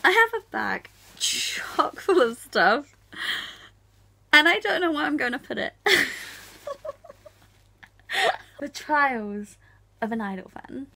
I have a bag chock full of stuff and I don't know where I'm going to put it. The trials of an idol fan.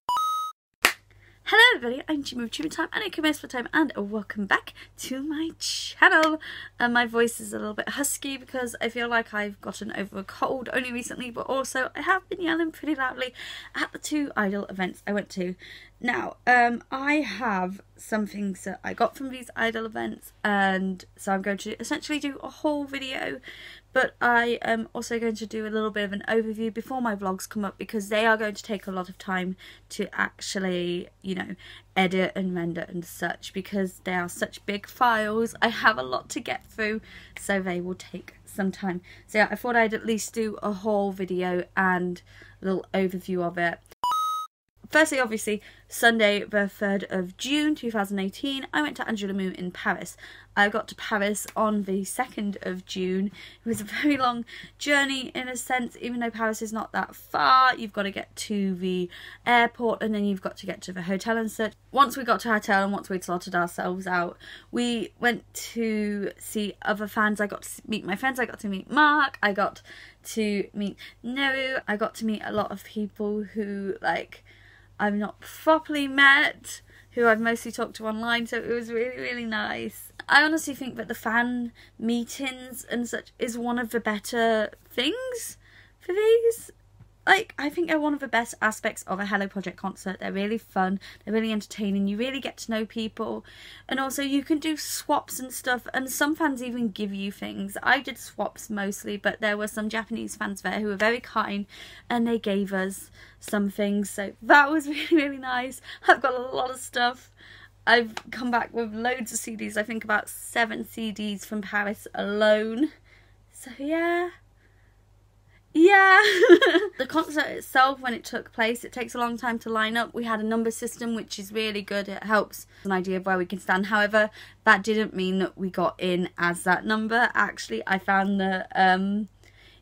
Hello everybody, I'm ChiimaTime and ANGERME and welcome back to my channel. My voice is a little bit husky because I feel like I've gotten over a cold only recently, but also I have been yelling pretty loudly at the 2 idol events I went to. Now, I have some things that I got from these idol events, and so I'm going to essentially do a whole video, but I am also going to do a little bit of an overview before my vlogs come up because they are going to take a lot of time to actually, you know, edit and render and such because they are such big files. I have a lot to get through, so they will take some time. So yeah, I thought I'd at least do a whole video and a little overview of it. Firstly, obviously, Sunday the 3rd of June 2018, I went to ANGERME in Paris. I got to Paris on the 2nd of June. It was a very long journey in a sense, even though Paris is not that far. You've got to get to the airport and then you've got to get to the hotel and such. Once we got to our hotel and once we'd sorted ourselves out, we went to see other fans. I got to meet my friends. I got to meet Mark. I got to meet Neru. I got to meet a lot of people who, like, I've not properly met, who I've mostly talked to online, so it was really, really nice. I honestly think that the fan meetings and such is one of the better things for these. Like, I think they're one of the best aspects of a Hello Project concert. They're really fun, they're really entertaining, you really get to know people, and also you can do swaps and stuff, and some fans even give you things. I did swaps mostly, but there were some Japanese fans there who were very kind, and they gave us some things, so that was really, really nice. I've got a lot of stuff. I've come back with loads of CDs, I think about 7 CDs from Paris alone, so yeah. The concert itself, when it took place, it takes a long time to line up. We had a number system, which is really good. It helps an idea of where we can stand. However, that didn't mean that we got in as that number. Actually, I found that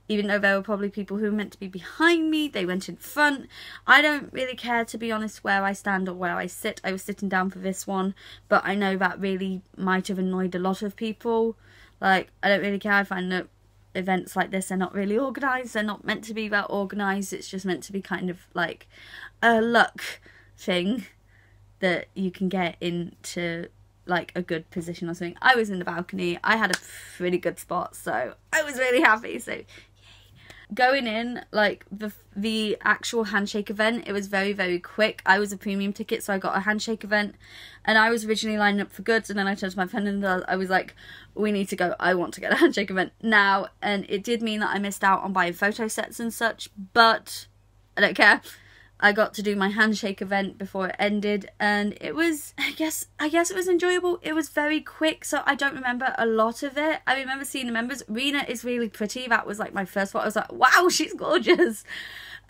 even though there were probably people who were meant to be behind me, they went in front. I don't really care, to be honest, where I stand or where I sit. I was sitting down for this one, but I know that really might have annoyed a lot of people. Like, I don't really care. I find that events like this are not really organised. They're not meant to be that organised. It's just meant to be kind of like a luck thing that you can get into like a good position or something. I was in the balcony. I had a pretty good spot, so I was really happy. So yay. Going in, like the actual handshake event, it was very, very quick. I was a premium ticket, so I got a handshake event, and I was originally lining up for goods, and then I turned to my friend and I was like, we need to go, I want to get a handshake event now. And it did mean that I missed out on buying photo sets and such, but I don't care. I got to do my handshake event before it ended, and it was, I guess it was enjoyable. It was very quick, so I don't remember a lot of it. I remember seeing the members. Rina is really pretty. That was like my first thought. I was like, wow, she's gorgeous.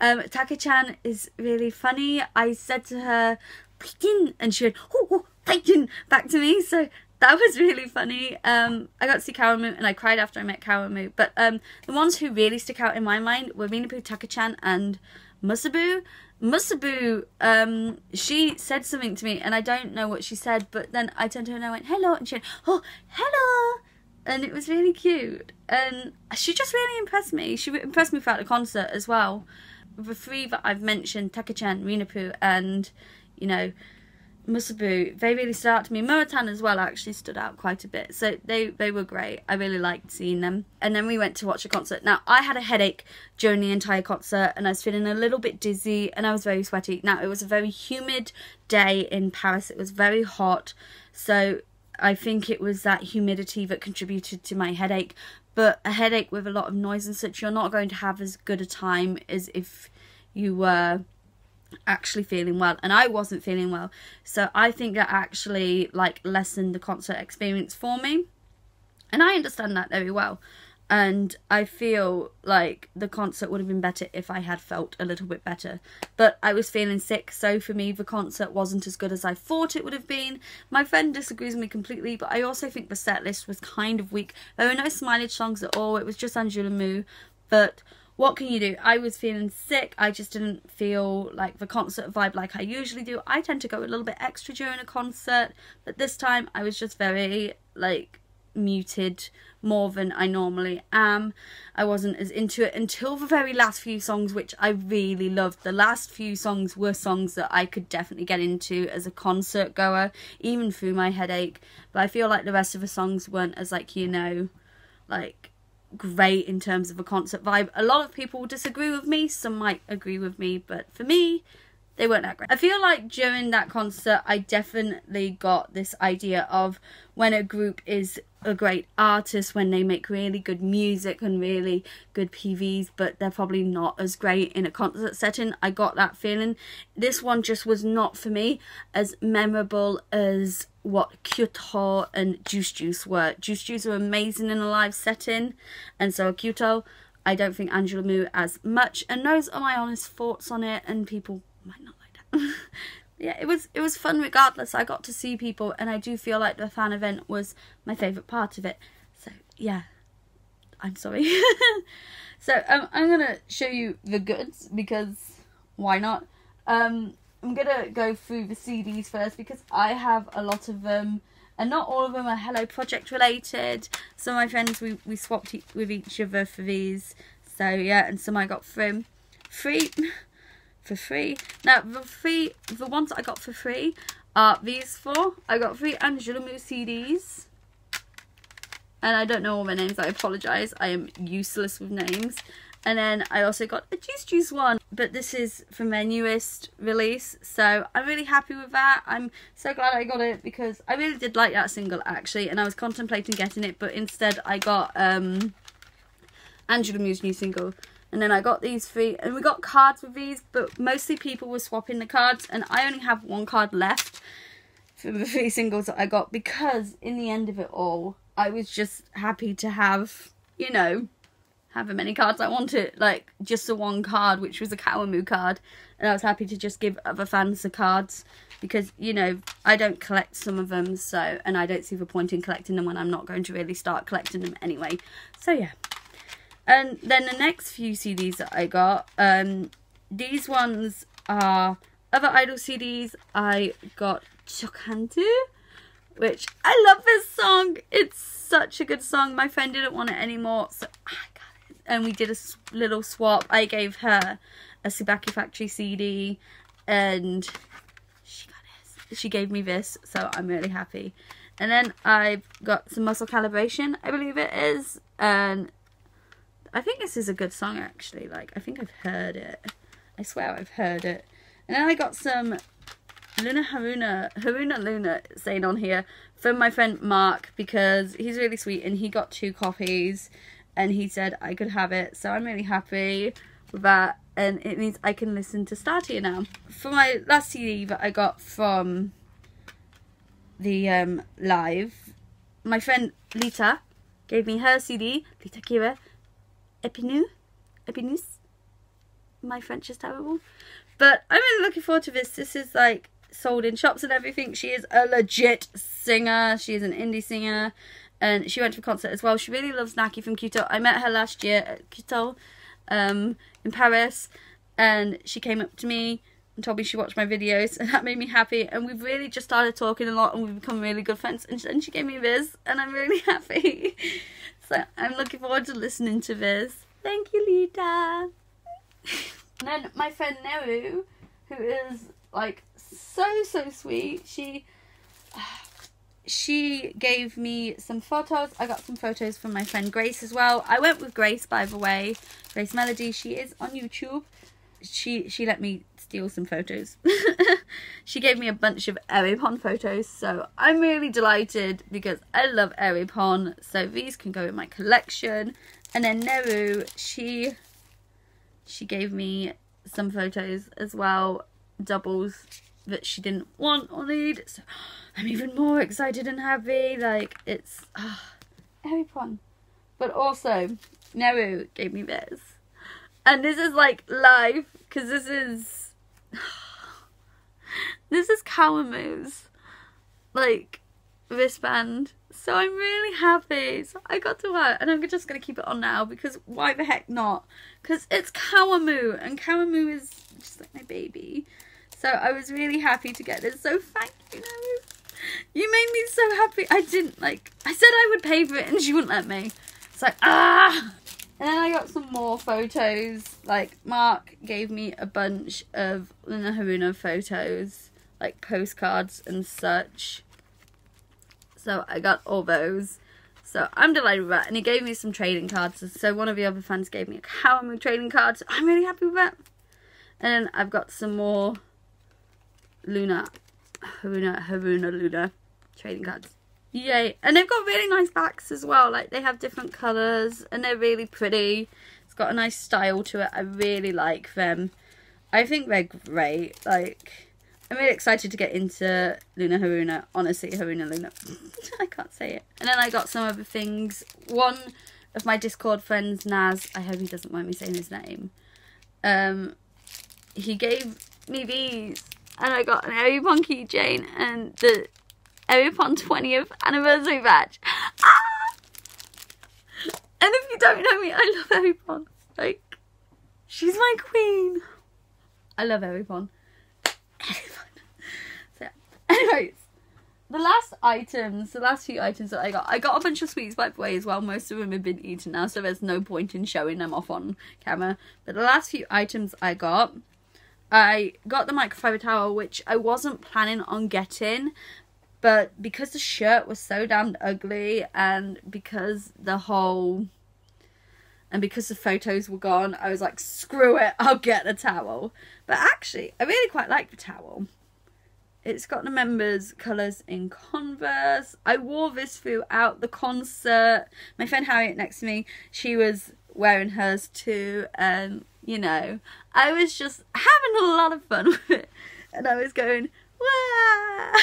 Taka-chan is really funny. I said to her, Paikin, and she went, oh, Paikin, back to me. So that was really funny. I got to see Karamu, and I cried after I met Karamu. But the ones who really stick out in my mind were Minapu, Taka-chan, and Musabu. Musabu, she said something to me, and I don't know what she said, but then I turned to her and I went, hello, and she went, oh, hello, and it was really cute, and she just really impressed me. She impressed me throughout the concert as well. The 3 that I've mentioned, Taka-chan, Rinapu, and, you know, Musabu, they really stood out to me. Muratan as well actually stood out quite a bit, so they were great. I really liked seeing them. And then we went to watch a concert. Now, I had a headache during the entire concert, and I was feeling a little bit dizzy, and I was very sweaty. Now, it was a very humid day in Paris. It was very hot, so I think it was that humidity that contributed to my headache. But a headache with a lot of noise and such, you're not going to have as good a time as if you were actually feeling well, and I wasn't feeling well, so I think that actually like lessened the concert experience for me, and I understand that very well, and I feel like the concert would have been better if I had felt a little bit better, but I was feeling sick, so for me the concert wasn't as good as I thought it would have been. My friend disagrees with me completely, but I also think the set list was kind of weak. There were no Smilage songs at all. It was just ANGERME, but what can you do? I was feeling sick. I just didn't feel like the concert vibe like I usually do. I tend to go a little bit extra during a concert, but this time I was just very like muted, more than I normally am. I wasn't as into it until the very last few songs, which I really loved. The last few songs were songs that I could definitely get into as a concert goer, even through my headache. But I feel like the rest of the songs weren't as like, you know, like great in terms of a concert vibe. A lot of people will disagree with me, some might agree with me, but for me, they weren't that great. I feel like during that concert, I definitely got this idea of when a group is a great artist, when they make really good music and really good PVs, but they're probably not as great in a concert setting. I got that feeling. This one just was not for me as memorable as what Kyoto and Juice Juice were. Juice Juice are amazing in a live setting, and so Kyoto, I don't think ANGERME as much, and those are my honest thoughts on it, and people might not like that. Yeah, it was fun regardless. I got to see people, and I do feel like the fan event was my favourite part of it. So yeah, I'm sorry. So I'm gonna show you the goods, because why not? I'm gonna go through the CDs first, because I have a lot of them, and not all of them are Hello Project related. Some of my friends, we swapped with each other for these. So yeah, and some I got for free. Now the ones that I got for free are these four. I got 3 ANGERME CDs, and I don't know all their names. I apologise, I am useless with names. And then I also got a Juice Juice one, but this is from their newest release, so I'm really happy with that. I'm so glad I got it, because I really did like that single actually, and I was contemplating getting it, but instead I got ANGERME's new single. And then I got these 3, and we got cards with these, but mostly people were swapping the cards, and I only have 1 card left for the 3 singles that I got, because in the end of it all, I was just happy to have, you know, however many cards I wanted, like just the 1 card, which was a Kawamu card, and I was happy to just give other fans the cards, because, you know, I don't collect some of them, so, and I don't see the point in collecting them when I'm not going to really start collecting them anyway. So yeah. And then the next few CDs that I got, these ones are other idol CDs. I got Chokantu, which I love this song. It's such a good song. My friend didn't want it anymore, so I got it. And we did a little swap. I gave her a Tsubaki Factory CD, and she got this. She gave me this, so I'm really happy. And then I've got some Muscle Calibration, I believe it is, and I think this is a good song actually. Like, I think I've heard it. I swear I've heard it. And then I got some Haruna Luna saying on here from my friend Mark, because he's really sweet and he got 2 copies and he said I could have it. So I'm really happy with that, and it means I can listen to Start Here now. For my last CD that I got from the live, my friend Lita gave me her CD, Lita Kira, Epinus. My French is terrible. But I'm really looking forward to this. This is like sold in shops and everything. She is a legit singer. She is an indie singer. And she went to a concert as well. She really loves Naki from Kyoto. I met her last year at Kyoto in Paris. And she came up to me and told me she watched my videos. And that made me happy. And we've really just started talking a lot. And we've become really good friends. And she gave me this. And I'm really happy. So I'm looking forward to listening to this. Thank you, Lita. And then my friend Neru, who is like so sweet, she gave me some photos. I got some photos from my friend Grace as well. I went with Grace, by the way. Grace Melody. She is on YouTube. She let me steal some photos. She gave me a bunch of Eripon photos, so I'm really delighted because I love Eripon. So these can go in my collection. And then Neru, she gave me some photos as well, doubles that she didn't want or need. So I'm even more excited and happy. Like, it's Eripon. But also, Neru gave me this. And this is like live, because this is Kawamu's. Like, wristband. So I'm really happy. So I got to wear it, and I'm just going to keep it on now because why the heck not? Because it's Kawamu, and Kawamu is just like my baby. So I was really happy to get this. So thank you, Nose. You made me so happy. I said I would pay for it and she wouldn't let me. It's like, ah! And then I got some more photos. Like, Mark gave me a bunch of Luna Haruna photos, like postcards and such. So I got all those. So I'm delighted with that. And he gave me some trading cards. So one of the other fans gave me a Kawamu trading card. So I'm really happy with that. And then I've got some more Haruna trading cards. Yay. And they've got really nice backs as well. Like, they have different colours and they're really pretty. It's got a nice style to it. I really like them. I think they're great. Like, I'm really excited to get into Luna Haruna. Honestly, Haruna Luna. I can't say it. And then I got some other things. One of my Discord friends, Naz, I hope he doesn't mind me saying his name. He gave me these. And I got an Aeropon keychain and the Aeropon 20th anniversary badge. Ah! And if you don't know me, I love Aeropon. Like, she's my queen. I love Aeropon. So, anyways, the last few items that I got a bunch of sweets, by the way, as well. Most of them have been eaten now, so there's no point in showing them off on camera. But the last few items I got the microfiber towel, which I wasn't planning on getting, but because the shirt was so damn ugly and because the photos were gone, I was like, screw it, I'll get a towel. But actually, I really quite like the towel. It's got the members' colours in Converse. I wore this throughout the concert. My friend Harriet next to me, she was wearing hers too, and you know, I was just having a lot of fun with it, and I was going, wah!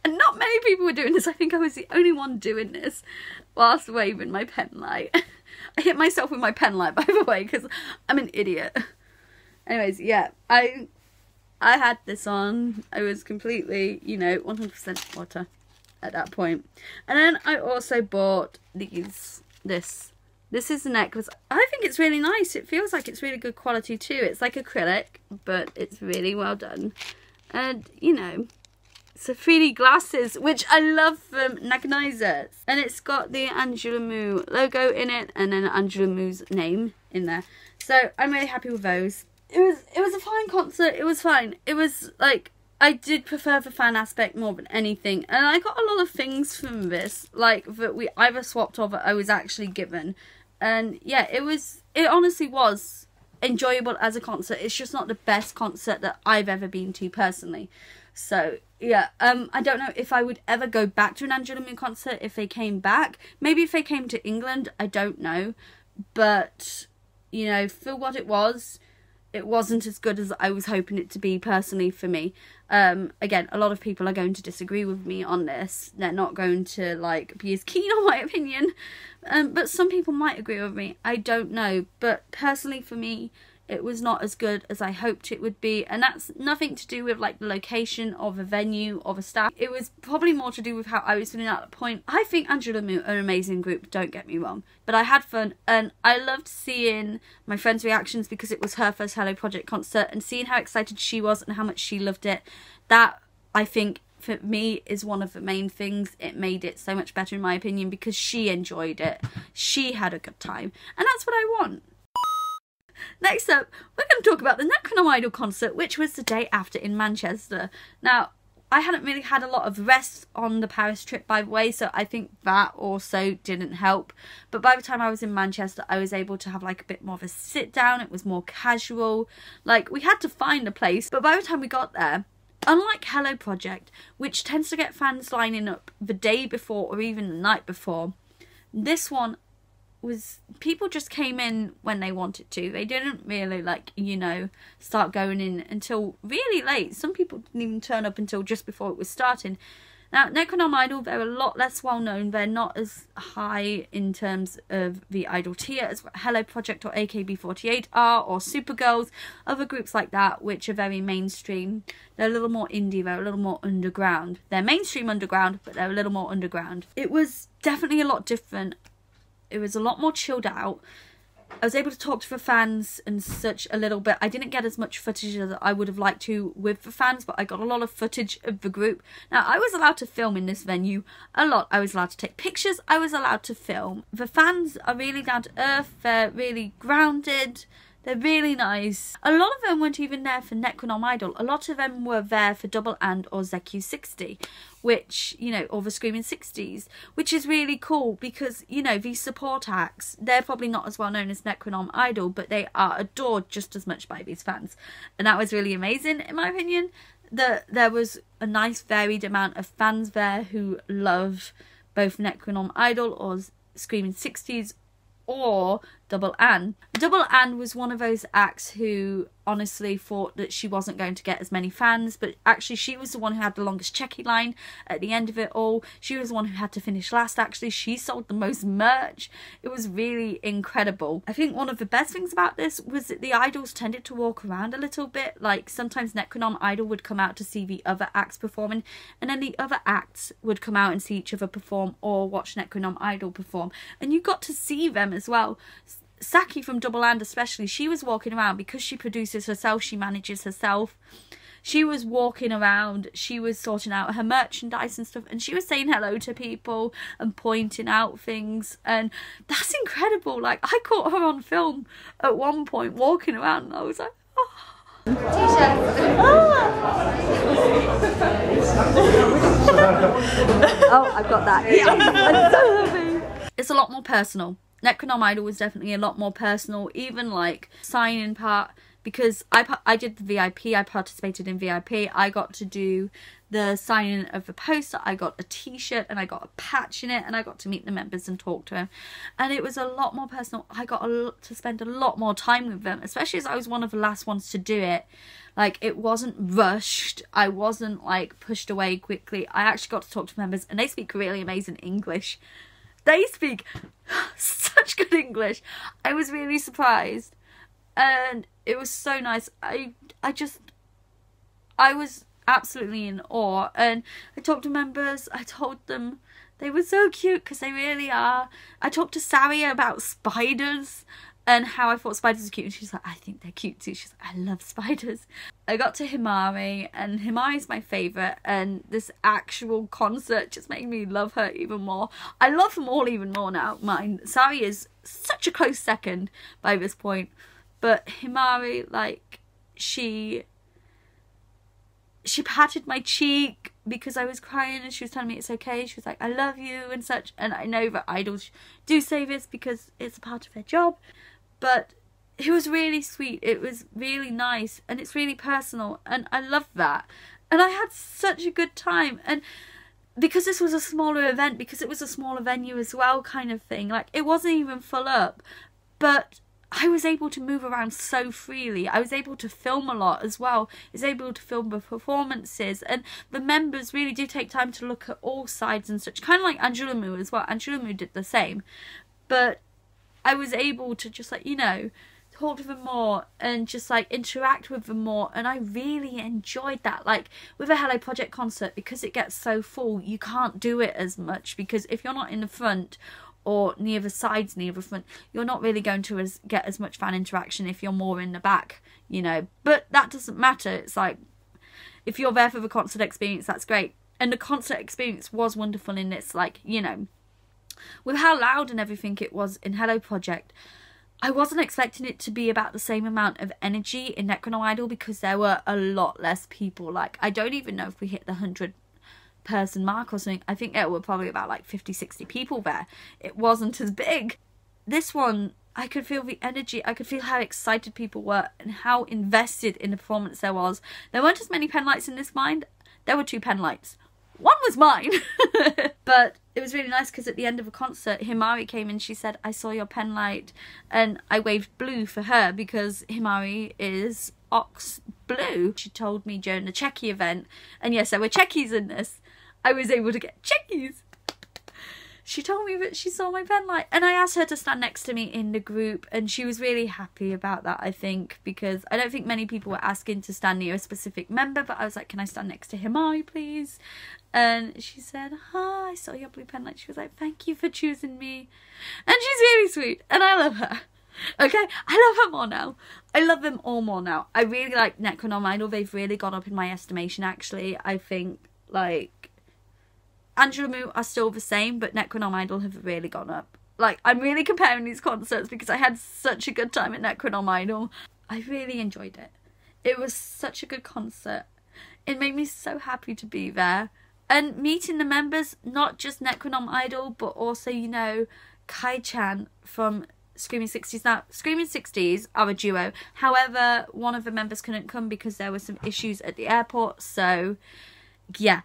And not many people were doing this. I think I was the only one doing this whilst waving my pen light. I hit myself with my pen light, by the way, because I'm an idiot. Anyways, yeah, I had this on. I was completely, you know, 100% water at that point. And then I also bought this is the necklace. I think it's really nice. It feels like it's really good quality too. It's like acrylic, but it's really well done. And, you know, it's a 3D glasses, which I love from NECRONOMIDOL. And it's got the ANGERME logo in it and then ANGERME's name in there. So I'm really happy with those. It was a fine concert. It was fine. It was like, I did prefer the fan aspect more than anything. And I got a lot of things from this, like that we either swapped or that I was actually given. And yeah, it honestly was enjoyable as a concert. It's just not the best concert that I've ever been to personally. So yeah, I don't know if I would ever go back to an ANGERME concert if they came back. Maybe if they came to England, I don't know. But, you know, for what it wasn't as good as I was hoping it to be personally for me. Again, a lot of people are going to disagree with me on this. They're not going to like be as keen on my opinion. But some people might agree with me. I don't know. But personally for me, it was not as good as I hoped it would be. And that's nothing to do with like the location or the venue or the staff. It was probably more to do with how I was feeling at that point. I think ANGERME are an amazing group, don't get me wrong. But I had fun and I loved seeing my friend's reactions because it was her first Hello Project concert and seeing how excited she was and how much she loved it. That, I think, for me is one of the main things. It made it so much better in my opinion because she enjoyed it. She had a good time. And that's what I want. Next up, we're going to talk about the NECRONOMIDOL concert, which was the day after in Manchester. Now, I hadn't really had a lot of rest on the Paris trip, by the way, so I think that also didn't help. But by the time I was in Manchester, I was able to have like a bit more of a sit down. It was more casual. Like, we had to find a place, but by the time we got there, unlike Hello Project, which tends to get fans lining up the day before or even the night before, this one was, people just came in when they wanted to. They didn't really, like, you know, start going in until really late. Some people didn't even turn up until just before it was starting. Now, NECRONOMIDOL, they're a lot less well known. They're not as high in terms of the idol tier as Hello Project or AKB48 are, or Supergirls, other groups like that, which are very mainstream. They're a little more indie, they're a little more underground. They're mainstream underground, but they're a little more underground. It was definitely a lot different. It was a lot more chilled out. I was able to talk to the fans and such a little bit. I didn't get as much footage as I would have liked to with the fans, but I got a lot of footage of the group. Now, I was allowed to film in this venue a lot. I was allowed to take pictures. I was allowed to film. The fans are really down to earth. They're really grounded. They're really nice. A lot of them weren't even there for NECRONOMIDOL. A lot of them were there for Double And or ZQ60, which, you know, or the Screaming 60s, which is really cool because, you know, these support acts, they're probably not as well known as NECRONOMIDOL, but they are adored just as much by these fans. And that was really amazing, in my opinion. There was a nice varied amount of fans there who love both NECRONOMIDOL or Screaming 60s or Double And. Double And was one of those acts who honestly thought that she wasn't going to get as many fans, but actually she was the one who had the longest checky line at the end of it all. She was the one who had to finish last. Actually, she sold the most merch. It was really incredible. I think one of the best things about this was that the idols tended to walk around a little bit. Like, sometimes NECRONOMIDOL would come out to see the other acts performing, and then the other acts would come out and see each other perform or watch NECRONOMIDOL perform, and you got to see them as well. Saki from Double And especially, she was walking around because she produces herself, she manages herself. She was walking around, she was sorting out her merchandise and stuff, and she was saying hello to people and pointing out things, and that's incredible. Like, I caught her on film at one point walking around and I was like, oh. Oh, I've got that. Yeah. I'm so happy. It's a lot more personal. NECRONOMIDOL was definitely a lot more personal, even like sign-in part, because I did the VIP, I participated in VIP, I got to do the sign-in of the poster, I got a t-shirt and I got a patch in it, and I got to meet the members and talk to them, and it was a lot more personal. I got to spend a lot more time with them, especially as I was one of the last ones to do it. Like, it wasn't rushed, I wasn't like pushed away quickly. I actually got to talk to members, and they speak really amazing English. They speak such good English. I was really surprised, and it was so nice. I was absolutely in awe, and I talked to members. I told them they were so cute, because they really are. I talked to Saria about spiders and how I thought spiders were cute, and she's like, I think they're cute too. She's like, I love spiders. I got to Himari, and Himari's my favourite, and this actual concert just made me love her even more. I love them all even more now. Sari is such a close second by this point, but Himari, like, she patted my cheek because I was crying, and she was telling me it's okay. She was like, I love you and such, and I know that idols do say this because it's a part of their job, but it was really sweet. It was really nice, and it's really personal, and I love that. And I had such a good time, and because this was a smaller event, because it was a smaller venue as well, kind of thing, like, it wasn't even full up, but I was able to move around so freely. I was able to film a lot as well. I was able to film the performances, and the members really do take time to look at all sides and such, kind of like ANGERME as well. ANGERME did the same, but I was able to just, like, you know, talk to them more and just like interact with them more, and I really enjoyed that. Like, with a Hello Project concert, because it gets so full, you can't do it as much, because if you're not in the front or near the sides, near the front, you're not really going to get as much fan interaction if you're more in the back, you know. But that doesn't matter. It's like, if you're there for the concert experience, that's great. And the concert experience was wonderful in its, like, you know, with how loud and everything it was in Hello Project, I wasn't expecting it to be about the same amount of energy in NECRONOMIDOL, because there were a lot less people. Like, I don't even know if we hit the 100-person mark or something. I think there were probably about like 50-60 people there. It wasn't as big. This one, I could feel the energy. I could feel how excited people were and how invested in the performance there was. There weren't as many pen lights in this mind. There were 2 pen lights. One was mine. But it was really nice, because at the end of a concert, Himari came and she said, I saw your pen light, and I waved blue for her because Himari is Ox Blue. She told me during the Checky event, and yes, there were Checkies in this, I was able to get chickies. She told me that she saw my pen light, and I asked her to stand next to me in the group, and she was really happy about that, I think, because I don't think many people were asking to stand near a specific member, but I was like, can I stand next to Himari, please? And she said, hi, I saw your blue pen light. She was like, thank you for choosing me. And she's really sweet, and I love her. Okay, I love her more now. I love them all more now. I really like NECRONOMIDOL. They've really gone up in my estimation, actually. I think, like, ANGERME are still the same, but NECRONOMIDOL have really gone up. Like, I'm really comparing these concerts because I had such a good time at NECRONOMIDOL. I really enjoyed it. It was such a good concert. It made me so happy to be there. And meeting the members, not just NECRONOMIDOL, but also, you know, Kai-chan from Screaming 60s. Now, Screaming 60s are a duo. However, one of the members couldn't come because there were some issues at the airport. So, yeah.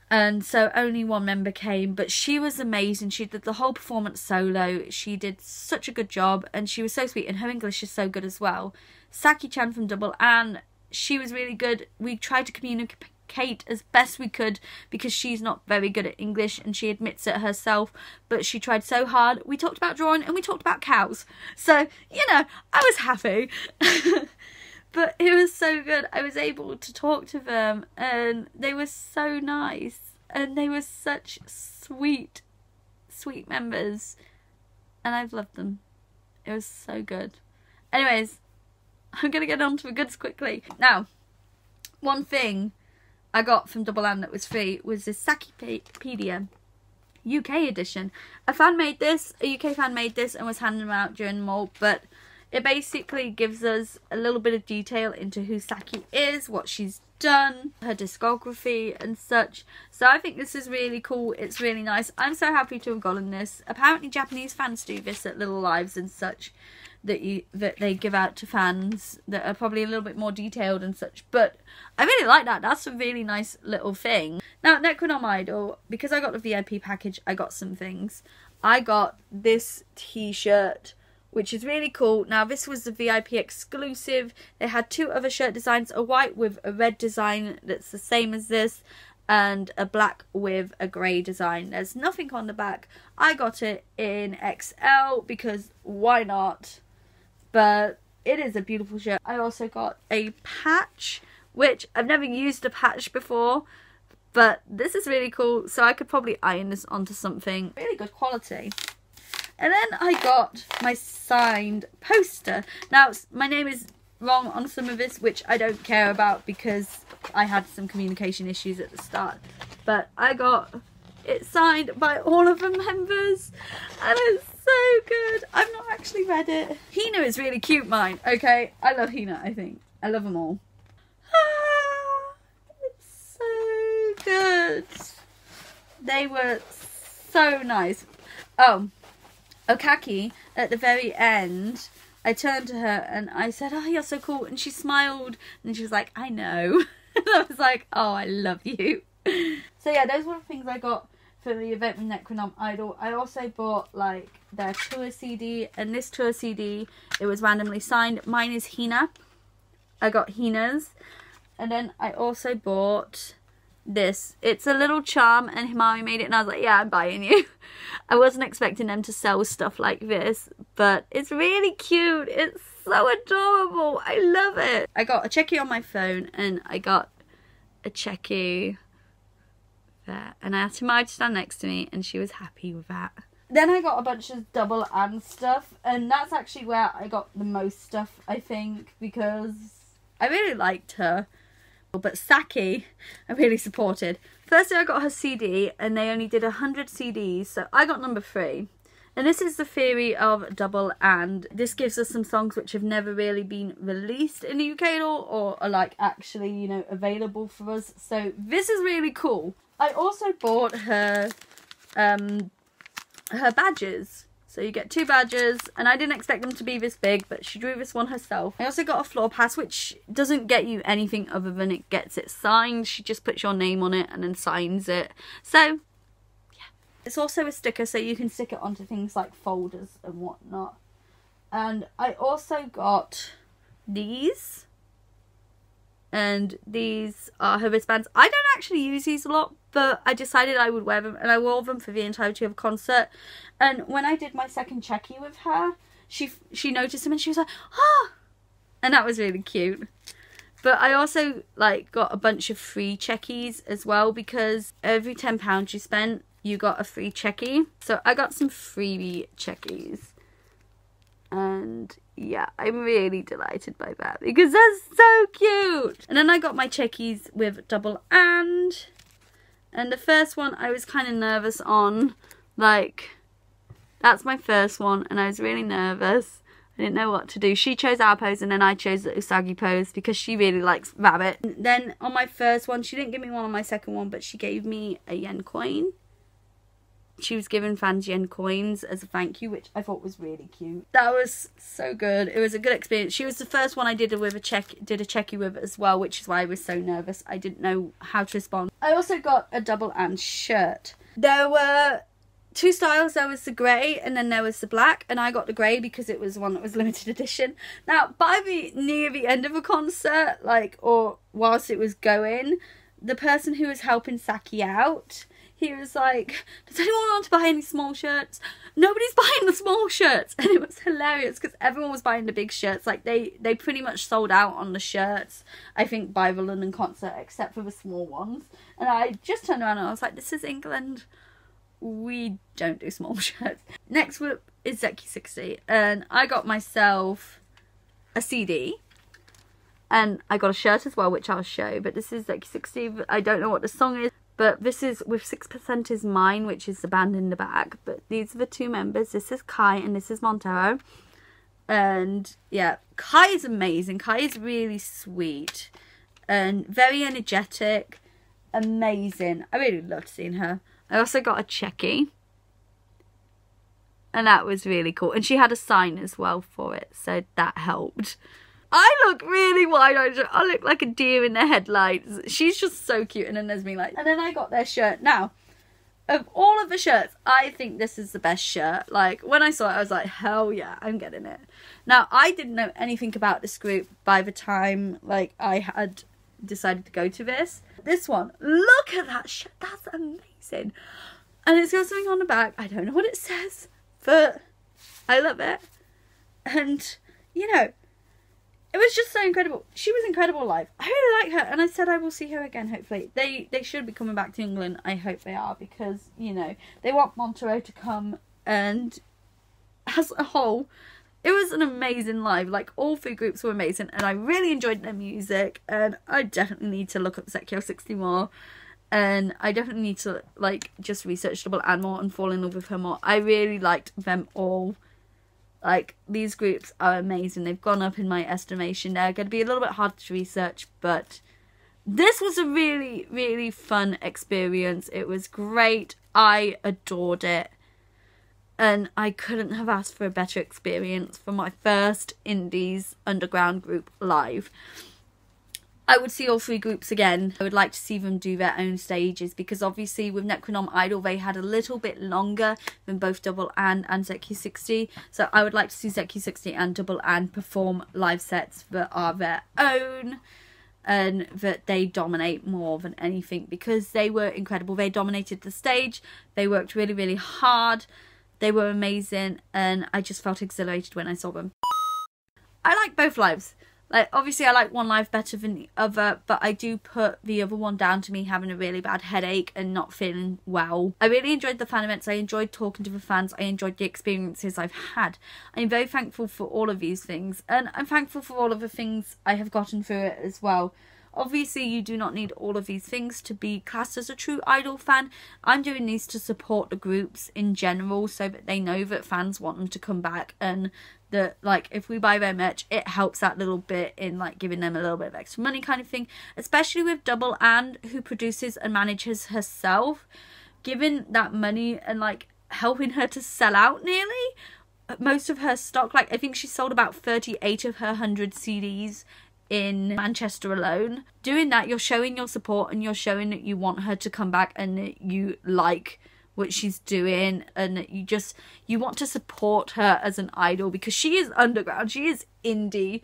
And so only one member came, but she was amazing. She did the whole performance solo. She did such a good job, and she was so sweet, and her English is so good as well. Saki-chan from Double Ann, she was really good. We tried to communicate as best we could because she's not very good at English, and she admits it herself, but she tried so hard. We talked about drawing, and we talked about cows. So, you know, I was happy. But it was so good. I was able to talk to them, and they were so nice, and they were such sweet, sweet members, and I've loved them. It was so good. Anyways, I'm going to get on to the goods quickly. Now, one thing I got from Double Ann that was free was this Sakipedia UK edition. A fan made this, a UK fan made this, and was handing them out during the mall, but it basically gives us a little bit of detail into who Saki is, what she's done, her discography and such. So I think this is really cool. It's really nice. I'm so happy to have gotten this. Apparently Japanese fans do this at Little Lives and such, that they give out to fans that are probably a little bit more detailed and such. But I really like that. That's a really nice little thing. Now, NECRONOMIDOL, because I got the VIP package, I got some things. I got this t-shirt, which is really cool. Now, this was the VIP exclusive. They had two other shirt designs, a white with a red design that's the same as this, and a black with a grey design. There's nothing on the back. I got it in XL because why not? But it is a beautiful shirt. I also got a patch, which I've never used a patch before, but this is really cool. So I could probably iron this onto something. Really good quality. And then I got my signed poster. Now, my name is wrong on some of this, which I don't care about because I had some communication issues at the start. But I got it signed by all of the members, and it's so good. I've not actually read it. Hina is really cute, mine. Okay, I love Hina, I think. I love them all. It's so good. They were so nice. Oh, Okaki, at the very end, I turned to her and I said, oh, you're so cool. And she smiled and she was like, I know. And I was like, oh, I love you. So yeah, those were the things I got for the event with NECRONOMIDOL. I also bought like their tour CD, and this tour CD, it was randomly signed. Mine is Hina. I got Hina's. And then I also bought this. It's a little charm, and Himari made it, and I was like, yeah, I'm buying you. I wasn't expecting them to sell stuff like this, but it's really cute. It's so adorable. I love it. I got a checky on my phone, and I got a checky there, and I asked Himari to stand next to me, and she was happy with that. Then I got a bunch of Double Ann stuff, and that's actually where I got the most stuff, I think, because I really liked her. But Saki, I really supported. Firstly, I got her CD, and they only did 100 CDs, so I got number 3. And this is the theory of Double Ann. This gives us some songs which have never really been released in the UK at all, or are like actually, you know, available for us. So this is really cool. I also bought her her badges. So you get 2 badges, and I didn't expect them to be this big, but she drew this one herself. I also got a floor pass, which doesn't get you anything other than it gets it signed. She just puts your name on it and then signs it. So, yeah. It's also a sticker, so you can stick it onto things like folders and whatnot. And I also got these. and these are her wristbands. I don't actually use these a lot, but I decided I would wear them, and I wore them for the entirety of the concert. And when I did my second checky with her, she noticed them and she was like, ah, and that was really cute. But I also like got a bunch of free checkies as well, because every £10 you spent, you got a free checky. So I got some free checkies, and yeah, I'm really delighted by that because they're so cute. And then I got my checkies with double and the first one I was kind of nervous on, like that's my first one, and I was really nervous. I didn't know what to do. She chose our pose and then I chose the Usagi pose because she really likes rabbit. And then on my first one, she didn't give me one on my second one, but she gave me a yen coin. She was giving fans yen coins as a thank you, which I thought was really cute. That was so good. It was a good experience. She was the first one I did a checky with as well, which is why I was so nervous. I didn't know how to respond. I also got a double and shirt. There were two styles. There was the grey and then there was the black, and I got the grey because it was the one that was limited edition. Now, near the end of a concert, or whilst it was going, the person who was helping Saki out, he was like, does anyone want to buy any small shirts? Nobody's buying the small shirts. And it was hilarious because everyone was buying the big shirts. Like they pretty much sold out on the shirts, I think, by the London concert, except for the small ones. And I just turned around and I was like, this is England. We don't do small shirts. Next up is Zeki 60. And I got myself a CD. And I got a shirt as well, which I'll show. But this is Zeki 60. I don't know what the song is. But this is with 6% is Mine, which is the band in the back. But these are the two members. This is Kai and this is Montero. And yeah, Kai is amazing. Kai is really sweet and very energetic. Amazing. I really loved seeing her. I also got a checky. And that was really cool. And she had a sign as well for it. So that helped. I look really wide-eyed. I look like a deer in the headlights. She's just so cute. And then there's me like... And then I got their shirt. Now, of all of the shirts, I think this is the best shirt. Like, when I saw it, I was like, hell yeah, I'm getting it. Now, I didn't know anything about this group by the time, I had decided to go to this. This one, look at that shirt. That's amazing. And it's got something on the back. I don't know what it says, but I love it. And, you know... It was just so incredible. She was incredible live. I really like her, and I said I will see her again, hopefully. They should be coming back to England. I hope they are, because, you know, they want Montero to come, and as a whole, it was an amazing live. Like, all three groups were amazing, and I really enjoyed their music, and I definitely need to look up Sekio 60 more, and I definitely need to, just research Double and more and fall in love with her more. I really liked them all. These groups are amazing. They've gone up in my estimation. They're going to be a little bit hard to research, but this was a really, really fun experience. It was great. I adored it. And I couldn't have asked for a better experience for my first Indies underground group live. I would see all three groups again. I would like to see them do their own stages, because obviously with NECRONOMIDOL they had a little bit longer than both Double and Zeki 60. So I would like to see Zeki 60 and Double and perform live sets that are their own and that they dominate more than anything, because they were incredible. They dominated the stage. They worked really, really hard. They were amazing, and I just felt exhilarated when I saw them. I like both lives. Obviously I like one live better than the other, but I do put the other one down to me having a really bad headache and not feeling well. I really enjoyed the fan events. I enjoyed talking to the fans. I enjoyed the experiences I've had. I'm very thankful for all of these things, and I'm thankful for all of the things I have gotten through it as well. Obviously, you do not need all of these things to be classed as a true idol fan. I'm doing these to support the groups in general, so that they know that fans want them to come back, and that, if we buy their merch, it helps that little bit in, giving them a little bit of extra money kind of thing. Especially with Double and, who produces and manages herself, giving that money and, helping her to sell out nearly most of her stock. I think she sold about 38 of her 100 CDs in Manchester alone. Doing that, you're showing your support, and you're showing that you want her to come back, and that you like what she's doing, and that you want to support her as an idol, because she is underground, she is indie,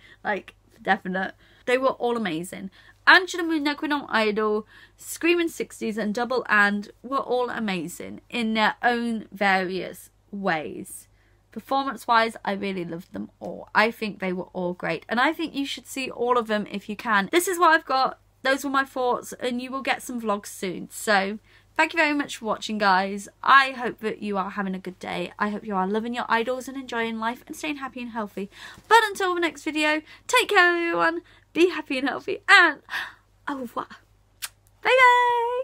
definite. They were all amazing. Angela Moon, NECRONOMIDOL, Screaming 60s and Double And were all amazing in their own various ways. Performance wise, I really loved them all. I think they were all great, and I think you should see all of them if you can. This is what I've got. Those were my thoughts, and you will get some vlogs soon. So thank you very much for watching, guys. I hope that you are having a good day. I hope you are loving your idols and enjoying life and staying happy and healthy. But until the next video, take care everyone, be happy and healthy, and au revoir. Bye bye.